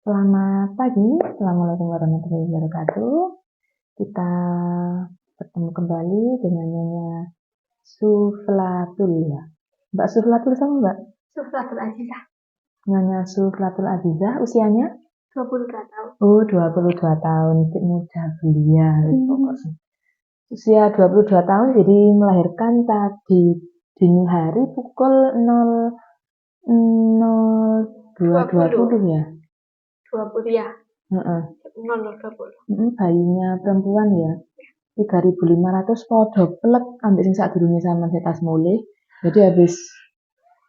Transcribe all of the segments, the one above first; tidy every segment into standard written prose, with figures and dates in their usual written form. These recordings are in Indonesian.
Selamat pagi, Assalamualaikum warahmatullahi wabarakatuh. Kita bertemu kembali dengan Nyonya Suflatul ya. Mbak Suflatul sama Mbak? Suflatul Azizah, Nyonya Suflatul Azizah, usianya? 22 tahun. Oh, 22 tahun, muda belia. Pokoknya. Usia 22 tahun, jadi melahirkan tadi dini hari pukul 02.20 ya? 20 ya, Heeh. 0020. Bayinya perempuan ya. 3.500 podo plek ambek sing sadurunge sampean setas mulih. Jadi habis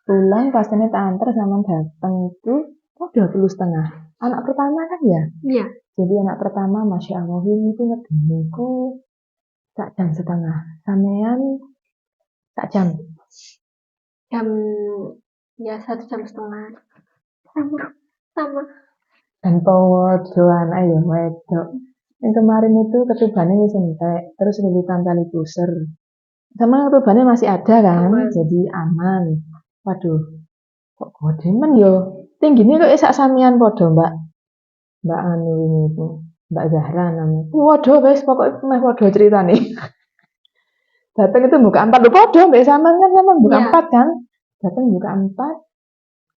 pulang pastinya tak antar sama datang itu 20,5. Anak pertama kan ya? Iya. Jadi anak pertama Masya Allah ini tuh ngedeniku sak jam setengah. Sampean sak jam. Jam ya 1,5 jam. Sama. Dan podo anak ya wedok. Yang kemarin itu ketubannya wis entek, terus lilitan tali pusar. Sama ketubannya masih ada kan, jadi aman. Waduh, kok godemen yo. Tingginya kok sak samian podo, Mbak. Mbak Anu ini itu, Mbak Zahra namanya. Waduh, guys, pokoknya meh podo ceritane. Datang itu buka 4 lho podo, mbak sama kan sama buka 4 kan. Datang buka 4.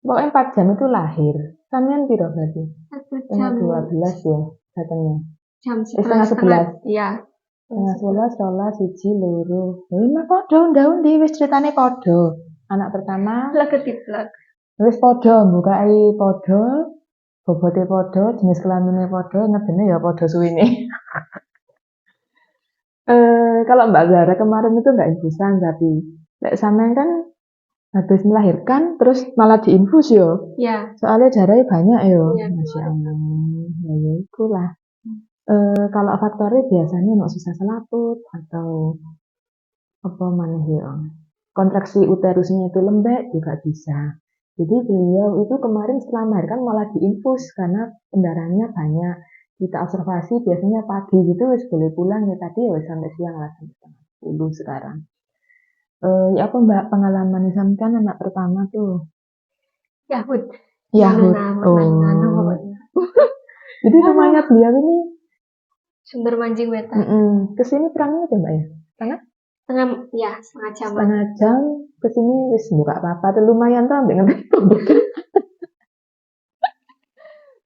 Pokoknya 4 jam itu lahir. Samian piro berarti? 1 jam 12 ya datangnya. Jam setengah 11. Iya. Setengah 11, 12, 1, loro. Meh podo ndaundi wis ceritane podo. Anak pertama Plek. wis podo, bukai podo, bobote podo, jenis kelaminnya podo, ngedene ya podo suwine. Kalau Mbak Zara kemarin itu nggak infusan, tapi sampean kan habis melahirkan terus malah diinfus yo. Iya. Soalnya darahnya banyak yo. Iya, Masya Allah. Ya itulah. Kalau faktornya biasanya mau susah selaput atau apa mana ya. Kontraksi uterusnya itu lembek juga bisa. Jadi beliau itu kemarin setelah melahirkan malah diinfus karena pendarahannya banyak. Kita observasi biasanya pagi gitu wis boleh pulang ya, tadi ya sampai siang lah sampai setengah 10 sekarang. Ya apa Mbak pengalaman sampean anak pertama tuh? Yahud. Yahud. Oh. Jadi rumahnya beliau ini Sumber Mancing Wetan. Kesini perangnya ya Mbak ya? Setengah jam. Setengah jam kesini wis buka apa-apa tuh lumayan tuh ambil ngerti pembukaan.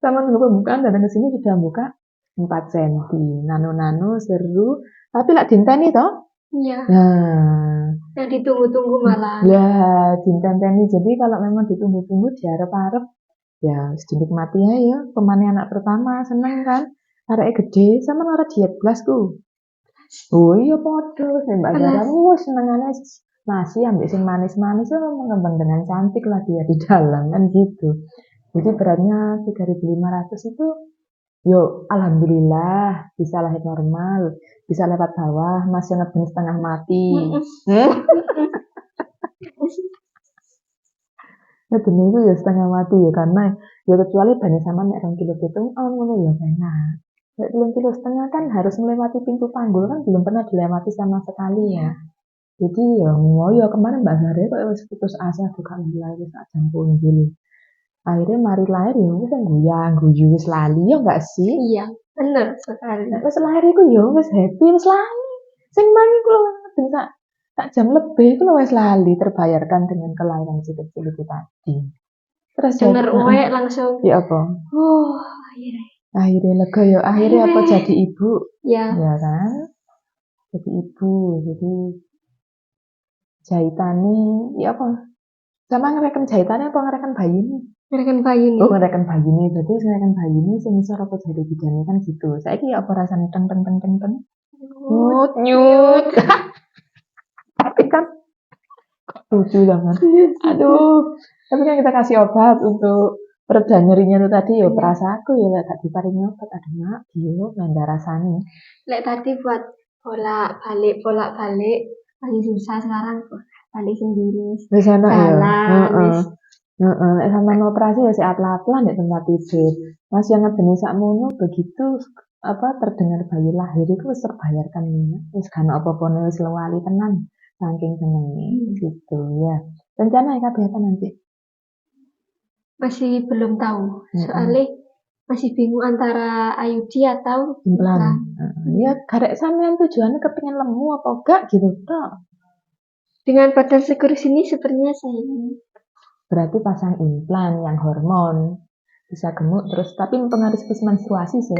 Sama pembukaan datang ke sini sudah buka 4 cm. Nano seru. Tapi lah dinteni toh? Iya. Nah, yang ditunggu-tunggu malah. Ya, dinteni. Jadi kalau memang ditunggu-tunggu diharap-harap ya sedikit mati ya. Pemane anak pertama seneng kan? Areke gede sama arek diet blasku. Oh iya podo, saya Mbak Zara senengannya nasi ambil sing manis-manis mengembang dengan cantik lah dia di dalam kan gitu. Jadi beratnya 3.500 itu yuk alhamdulillah bisa lahir normal, bisa lewat bawah, masih ngeben setengah mati. Ya bener itu ya setengah mati ya karena ya kecuali banyak sama nek 2 kilo pitung ngono ya enak. Nek 2,5 kilo kan harus melewati pintu panggul kan belum pernah dilewati sama sekali ya. Jadi ya ngoyo kemarin Mbak Zara kok wis putus asa buka lagi sak jam punjul. Akhirnya mari lahir ya wis guyu wis lali ya enggak sih? Iya, bener sekali. Nek wis lahir iku ya wis happy wis lali. Sing mangi kula ben sak jam lebih itu wis lali terbayarkan dengan kelahiran si kecil itu tadi. Terus denger uek langsung. Ya apa? Akhirnya lega ya. Akhirnya apa jadi ibu? Ya. Ya kan? Jadi ibu. Jadi jahitannya ya apa? Sama ngereken jahitannya apa ngereken bayi ini? Ngereken bayi ini. Oh ngereken bayi ini. Berarti ngereken bayi ini semisal apa jadi bidannya kan gitu. Saya ya apa rasanya teng. Nyut. Tapi kan lucu banget. Aduh. Tapi kan kita kasih obat untuk pereda nyerinya itu tadi ya perasa aku ya gak diparingi obat. Aduh mak, dia menda rasanya. Lek tadi buat bolak-balik paling susah sekarang balik sendiri. Wis enak ya. Jalan. Heeh. Sama operasi ya si atla-atla di tempat tidur. Mas yang ngedeni sakmono begitu apa terdengar bayi lahir itu wis terbayarkan wis kan apa-apa wis lali tenan saking senenge gitu ya. Rencana kabeh apa nanti? Masih belum tahu. Soalnya masih bingung antara IUD atau implan. Ya karek sampean tujuannya kepingin lemu apa enggak gitu tok. Dengan badan sekurus ini sepertinya saya ini. Berarti pasang implan yang hormon bisa gemuk terus tapi mempengaruhi siklus menstruasi sih.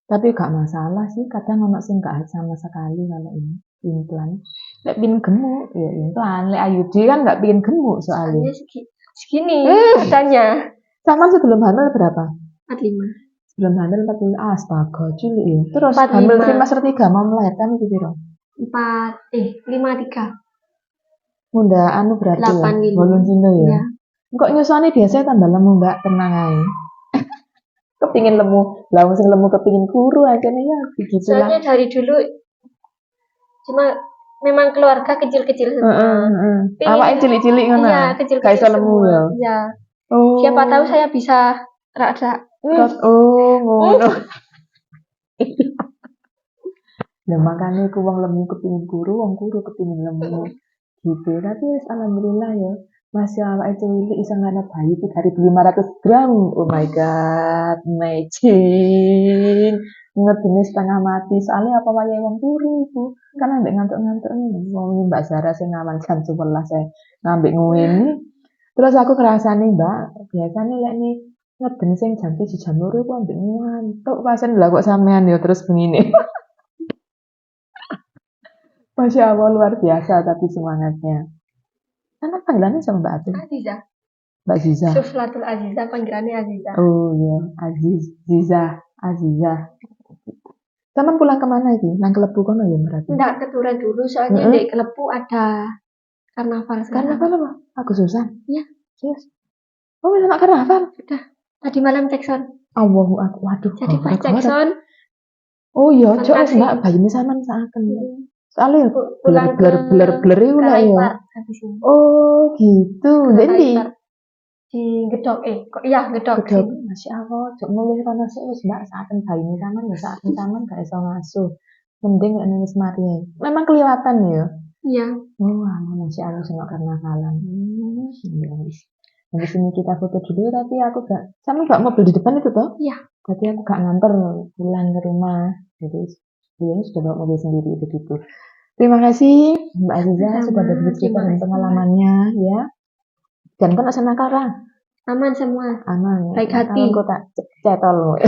Tapi gak masalah sih, kadang ono sing gak sama sekali kalau ini implan. Lek pin gemuk ya implan, lek IUD kan gak pin gemuk soalnya. Soalnya segini badannya. Sama sebelum hamil berapa? 45. Sebelum hamil 40, astaga cilik ya. Terus 45. hamil trimester 3 mau melahirkan itu piro? 53. Munda anu berarti 8 ya, kilo. 8 kilo ya. Iya. Kok nyusoni biasanya tambah lemu mbak, tenang aja. Kepingin lemu, langsung lemu kepingin kuru akhirnya ya begitulah. Soalnya dari dulu cuma memang keluarga kecil-kecil semua. Awaknya cilik-cilik ngono. Iya, kecil-kecil Gak iso lemu semua. ya. Iya. Oh. Siapa tahu saya bisa rada Oh, ngono. Ya makanya aku wong lemu kepingin kuru, wong kuru kepingin lemu. Gitu. Tapi wis alhamdulillah ya. Masih awake cilik iso nganak bayi 3.500 gram. Oh my god, amazing. Ngedene setengah mati. Soalnya apa wayahe wong turu iku. Kan ambek ngantuk-ngantuk nih. Wong Mbak Sarah sing ngawan jam 11 saya ngambek ngene. Terus aku kerasane, Mbak, biasanya lek nih ngeden sing jam 7 jam 2 aku ambek ngantuk. Pasen lha kok sampean ya terus begini. Masya Allah luar biasa tapi semangatnya. Karena panggilannya sama Mbak Atin. Aziza. Mbak Ziza. Suflatul Aziza, panggilannya Aziza. Oh iya, Aziza. Taman pulang kemana itu? Nang Kelebu kono ya berarti? Enggak, keturunan dulu soalnya di Kelepu ada karnaval sekarang. Karnaval apa? Aku susah. Iya. Yes. Oh, bisa karnaval? Sudah. Tadi malam cekson. Allahu akbar. Waduh. Jadi pas cekson. Oh iya, cok wis Mbak bayine sampean saken. Soalnya blur itu lah ya. Oh gitu. Ndi? Di Gedok kok iya Gedok. Masya Allah, cok nulis kono sik wis Mbak saken bayine sampean ya saken sampean gak iso ngasuh. Mending nek nulis mari. Memang kelihatan ya. Iya. Oh, Masya Allah senang karnavalan. Habis ini kita foto dulu, tapi aku gak, sama gak mobil di depan itu toh? Iya. Tapi aku gak nganter pulang ke rumah. Jadi sebelumnya sudah bawa mobil sendiri begitu. Terima kasih Mbak Aziza sudah berbagi cerita dan pengalamannya ya. Dan kan asal nakal lah. Aman semua. Aman. Baik hati. Kalau tak cetol.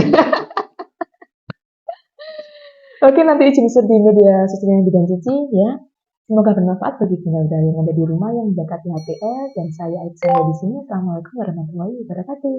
Oke, nanti izin di media sosial yang Bidan Cici ya. Semoga bermanfaat bagi bunda yang ada di rumah yang mendekati HTS dan saya Aibsa di sini. Assalamualaikum warahmatullahi wabarakatuh.